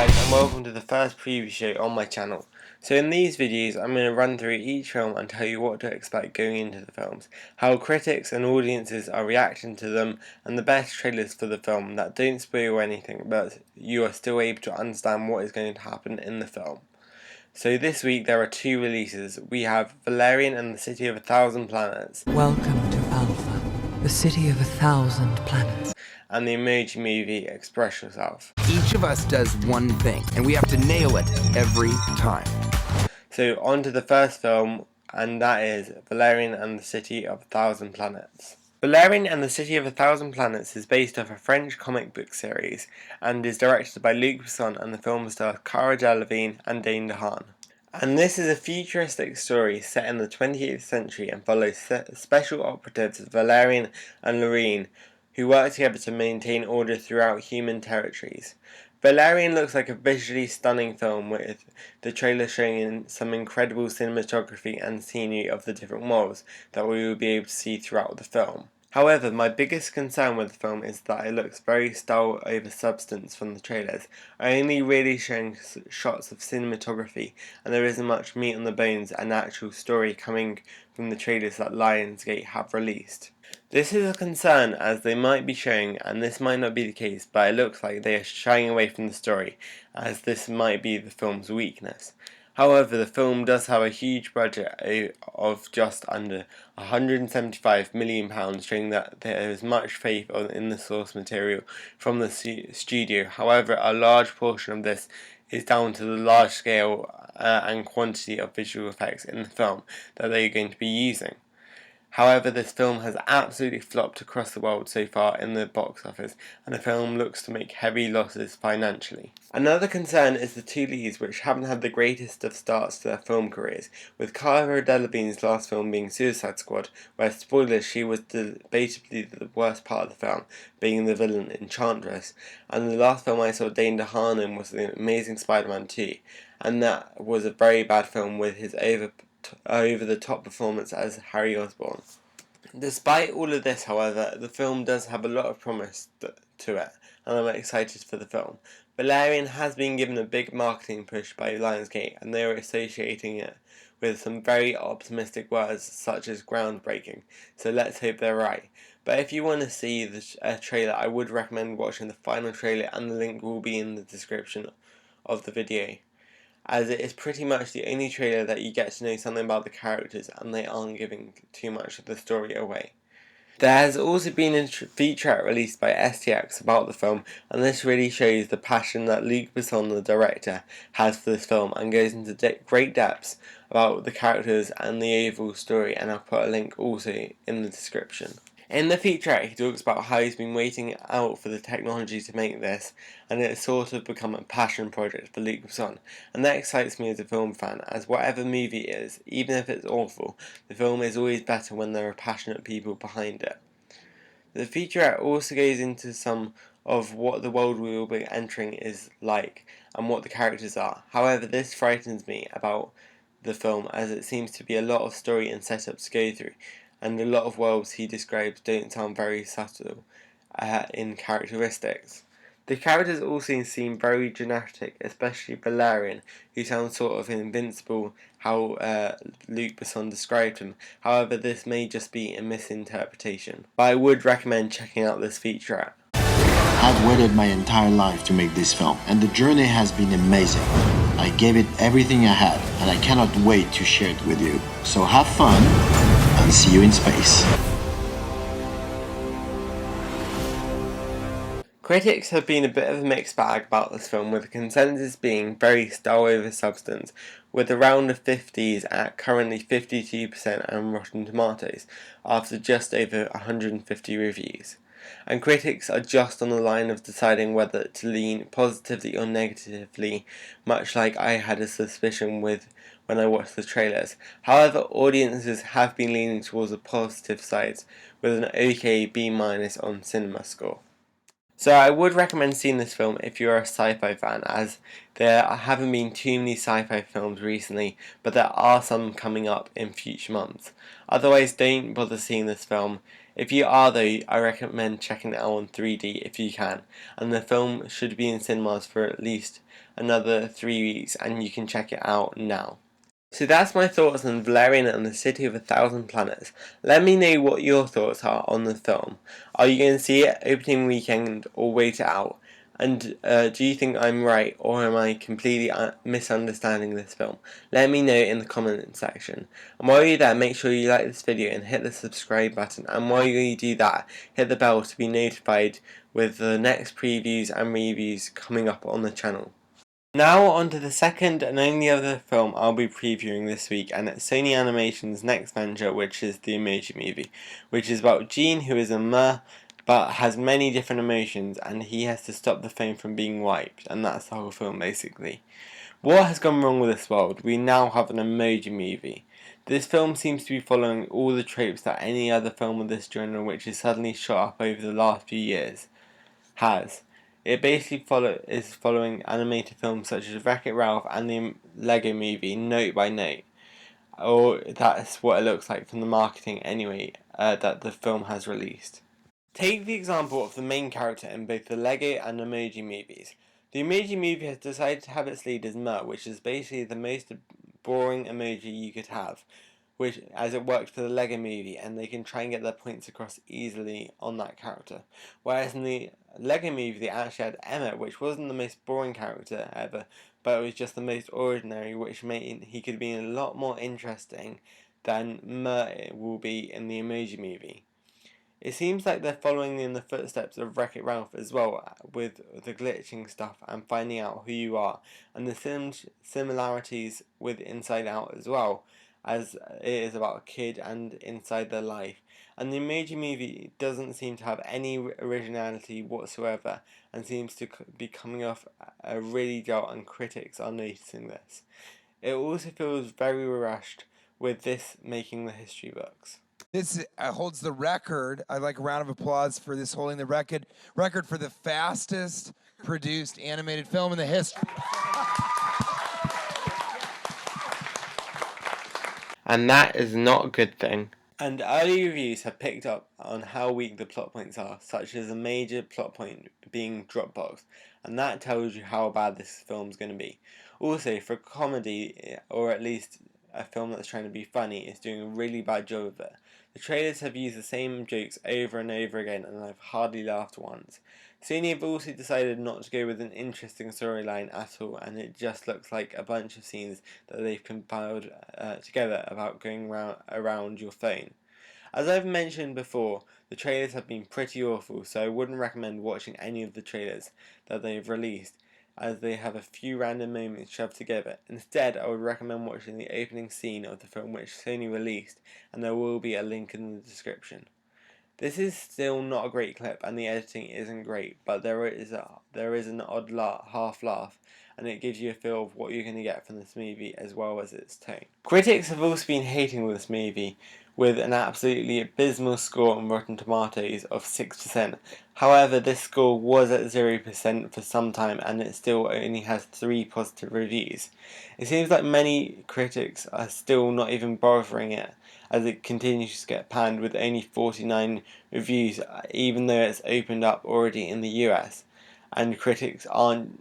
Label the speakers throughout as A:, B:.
A: guys, and welcome to the first preview show on my channel. So in these videos I'm going to run through each film and tell you what to expect going into the films, how critics and audiences are reacting to them, and the best trailers for the film that don't spoil anything but you are still able to understand what is going to happen in the film. So this week there are two releases. We have Valerian and the City of 1,000 Planets.
B: Welcome to Alpha, the city of 1,000 planets.
A: And the Emoji Movie, Express Yourself.
C: Each of us does one thing, and we have to nail it every time.
A: So on to the first film, and that is Valerian and the City of 1,000 Planets. Valerian and the City of 1,000 Planets is based off a French comic book series, and is directed by Luc Besson, and the film stars Cara Delevingne and Dane DeHaan. And this is a futuristic story set in the 20th century and follows special operatives Valerian and Lorraine, who work together to maintain order throughout human territories. Valerian looks like a visually stunning film, with the trailer showing some incredible cinematography and scenery of the different worlds that we will be able to see throughout the film. However, my biggest concern with the film is that it looks very style over substance from the trailers, only really showing shots of cinematography, and there isn't much meat on the bones and actual story coming from the trailers that Lionsgate have released. This is a concern, as they might be showing, and this might not be the case, but it looks like they are shying away from the story, as this might be the film's weakness. However, the film does have a huge budget of just under £175 million, showing that there is much faith in the source material from the studio. However, a large portion of this is down to the large scale and quantity of visual effects in the film that they are going to be using. However, this film has absolutely flopped across the world so far in the box office, and the film looks to make heavy losses financially. Another concern is the two leads, which haven't had the greatest of starts to their film careers, with Cara Delevingne's last film being Suicide Squad, where, spoilers, she was debatably the worst part of the film, being the villain Enchantress, and the last film I saw Dane DeHaan in was The Amazing Spider-Man 2, and that was a very bad film with his over-the-top performance as Harry Osborn. Despite all of this, however, the film does have a lot of promise to it, and I'm excited for the film. Valerian has been given a big marketing push by Lionsgate, and they are associating it with some very optimistic words such as groundbreaking, so let's hope they're right. But if you want to see the trailer, I would recommend watching the final trailer, and the link will be in the description of the video, as it is pretty much the only trailer that you get to know something about the characters, and they aren't giving too much of the story away. There has also been a featurette released by STX about the film, and this really shows the passion that Luc Besson, the director, has for this film, and goes into great depths about the characters and the overall story, and I'll put a link also in the description. In the featurette, he talks about how he's been waiting out for the technology to make this, and it's sort of become a passion project for Luc Besson, and that excites me as a film fan, as whatever movie it is, even if it's awful, the film is always better when there are passionate people behind it. The featurette also goes into some of what the world we will be entering is like, and what the characters are. However, this frightens me about the film, as it seems to be a lot of story and setup to go through, and a lot of worlds he describes don't sound very subtle in characteristics. The characters also seem very genetic, especially Valerian, who sounds sort of invincible, how Luc Besson described him. However, this may just be a misinterpretation. But I would recommend checking out this featurette.
D: I've waited my entire life to make this film, and the journey has been amazing. I gave it everything I had, and I cannot wait to share it with you. So have fun, and see you in space.
A: Critics have been a bit of a mixed bag about this film, with the consensus being very style over substance, with around the 50s at currently 52% on Rotten Tomatoes, after just over 150 reviews. And critics are just on the line of deciding whether to lean positively or negatively, much like I had a suspicion with when I watched the trailers. However, audiences have been leaning towards the positive side, with an OK B- on CinemaScore. So I would recommend seeing this film if you're a sci-fi fan, as there haven't been too many sci-fi films recently, but there are some coming up in future months. Otherwise, don't bother seeing this film. If you are though, I recommend checking it out on 3D if you can, and the film should be in cinemas for at least another 3 weeks, and you can check it out now. So that's my thoughts on Valerian and the City of a Thousand Planets. Let me know what your thoughts are on the film. Are you going to see it opening weekend or wait it out? And do you think I'm right, or am I completely misunderstanding this film? Let me know in the comment section. And while you're there, make sure you like this video and hit the subscribe button. And while you do that, hit the bell to be notified with the next previews and reviews coming up on the channel. Now on to the second and only other film I'll be previewing this week, and it's Sony Animation's next venture, which is the Emoji Movie, which is about Gene, who is a mer but has many different emotions, and he has to stop the phone from being wiped, and that's the whole film basically. What has gone wrong with this world? We now have an Emoji Movie. This film seems to be following all the tropes that any other film of this genre which has suddenly shot up over the last few years has. It basically is following animated films such as Wreck-It Ralph and the Lego Movie note by note, or that's what it looks like from the marketing anyway that the film has released. Take the example of the main character in both the Lego and Emoji movies. The Emoji Movie has decided to have its lead as Mer, which is basically the most boring emoji you could have, which as it worked for the Lego Movie, and they can try and get their points across easily on that character. Whereas in the Lego Movie, they actually had Emma, which wasn't the most boring character ever, but it was just the most ordinary, which made he could be a lot more interesting than Mer will be in the Emoji Movie. It seems like they're following in the footsteps of Wreck-It Ralph as well, with the glitching stuff and finding out who you are, and the similarities with Inside Out as well, as it is about a kid and inside their life. And the Emoji Movie doesn't seem to have any originality whatsoever, and seems to be coming off really dull, and critics are noticing this. It also feels very rushed, with this making the history books.
E: This holds the record. I'd like a round of applause for this holding the record for the fastest produced animated film in the history.
A: And that is not a good thing. And early reviews have picked up on how weak the plot points are, such as a major plot point being Dropbox, and that tells you how bad this film's going to be. Also, for comedy, or at least a film that's trying to be funny, it's doing a really bad job of it. The trailers have used the same jokes over and over again, and I've hardly laughed once. Sony have also decided not to go with an interesting storyline at all, and it just looks like a bunch of scenes that they've compiled together about going around your phone. As I've mentioned before, the trailers have been pretty awful, so I wouldn't recommend watching any of the trailers that they've released, as they have a few random moments shoved together. Instead, I would recommend watching the opening scene of the film which Sony released, and there will be a link in the description. This is still not a great clip, and the editing isn't great, but there is an odd half laugh, and it gives you a feel of what you're going to get from this movie as well as its tone. Critics have also been hating this movie, with an absolutely abysmal score on Rotten Tomatoes of 6%. However, this score was at 0% for some time, and it still only has 3 positive reviews. It seems like many critics are still not even bothering it, as it continues to get panned with only 49 reviews, even though it's opened up already in the US, and critics aren't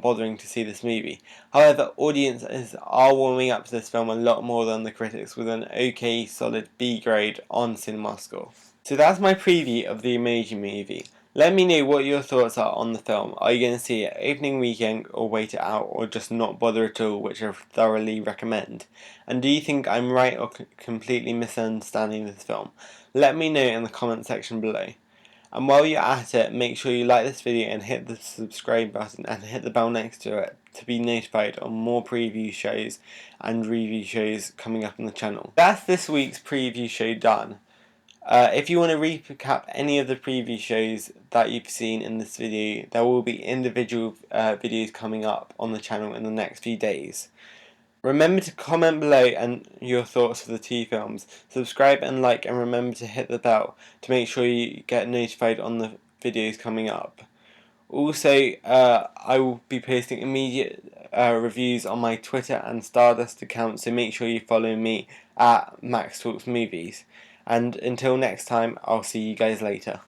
A: bothering to see this movie. However, audiences are warming up to this film a lot more than the critics, with an okay solid B grade on CinemaScore. So that's my preview of the Emoji Movie. Let me know what your thoughts are on the film. Are you going to see it opening weekend, or wait it out, or just not bother at all, which I thoroughly recommend? And do you think I'm right or completely misunderstanding this film? Let me know in the comment section below. And while you're at it, make sure you like this video and hit the subscribe button and hit the bell next to it to be notified on more preview shows and review shows coming up on the channel. That's this week's preview show done. If you want to recap any of the preview shows that you've seen in this video, there will be individual videos coming up on the channel in the next few days. Remember to comment below and your thoughts for the two films. Subscribe and like, and remember to hit the bell to make sure you get notified on the videos coming up. Also, I will be posting immediate reviews on my Twitter and Stardust account, so make sure you follow me at Max Talks Movies. And until next time, I'll see you guys later.